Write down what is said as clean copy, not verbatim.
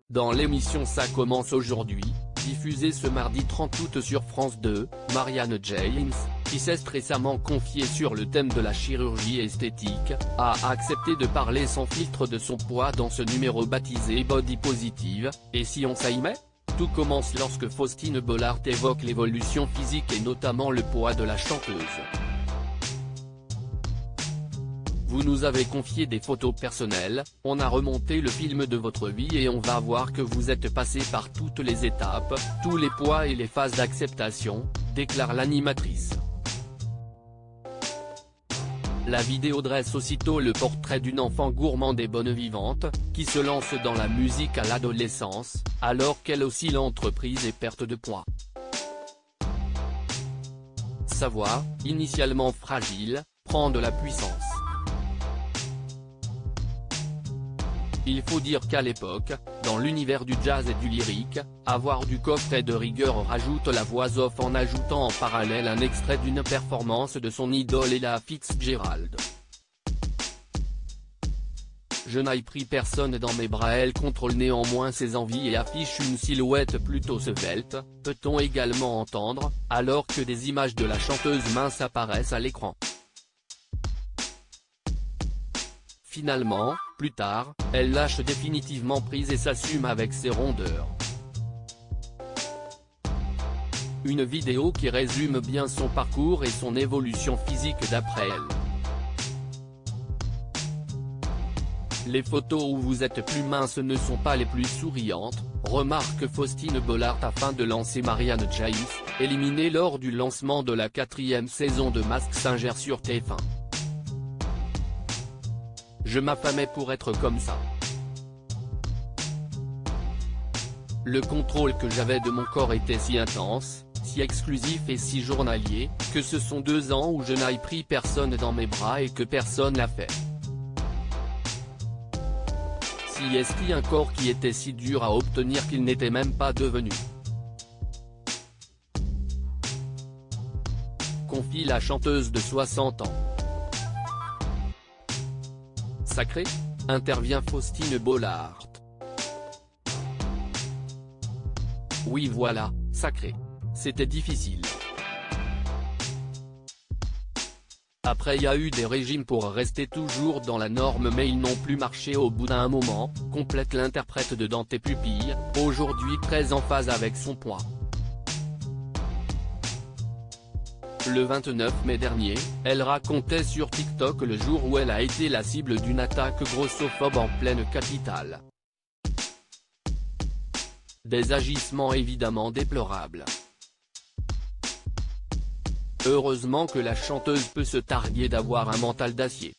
Dans l'émission Ça commence aujourd'hui, diffusée ce mardi 30 août sur France 2, Marianne James, qui s'est récemment confiée sur le thème de la chirurgie esthétique, a accepté de parler sans filtre de son poids dans ce numéro baptisé Body Positive, et si on s'y met ? Tout commence lorsque Faustine Bollaert évoque l'évolution physique et notamment le poids de la chanteuse. Vous nous avez confié des photos personnelles, on a remonté le film de votre vie et on va voir que vous êtes passé par toutes les étapes, tous les poids et les phases d'acceptation, déclare l'animatrice. La vidéo dresse aussitôt le portrait d'une enfant gourmande et bonne vivante, qui se lance dans la musique à l'adolescence, alors qu'elle oscille entre prise et perte de poids. Sa voix, initialement fragile, prend de la puissance. Il faut dire qu'à l'époque, dans l'univers du jazz et du lyrique, avoir du coffret de rigueur rajoute la voix off en ajoutant en parallèle un extrait d'une performance de son idole Ella Fitzgerald. Je n'ai pris personne dans mes bras, elle contrôle néanmoins ses envies et affiche une silhouette plutôt svelte, peut-on également entendre, alors que des images de la chanteuse mince apparaissent à l'écran. Finalement, plus tard, elle lâche définitivement prise et s'assume avec ses rondeurs. Une vidéo qui résume bien son parcours et son évolution physique d'après elle. Les photos où vous êtes plus mince ne sont pas les plus souriantes, remarque Faustine Bollaert afin de lancer Marianne James, éliminée lors du lancement de la 4e saison de Masked Singer sur TF1. Je m'affamais pour être comme ça. Le contrôle que j'avais de mon corps était si intense, si exclusif et si journalier, que ce sont 2 ans où je n'ai pris personne dans mes bras et que personne l'a fait. Si est-ce un corps qui était si dur à obtenir qu'il n'était même pas devenu. Confie la chanteuse de 60 ans. Sacré ? Intervient Faustine Bollaert. Oui voilà, sacré. C'était difficile. Après y a eu des régimes pour rester toujours dans la norme mais ils n'ont plus marché au bout d'un moment, complète l'interprète de Dans tes pupilles, aujourd'hui très en phase avec son poids. Le 29 mai dernier, elle racontait sur TikTok le jour où elle a été la cible d'une attaque grossophobe en pleine capitale. Des agissements évidemment déplorables. Heureusement que la chanteuse peut se targuer d'avoir un mental d'acier.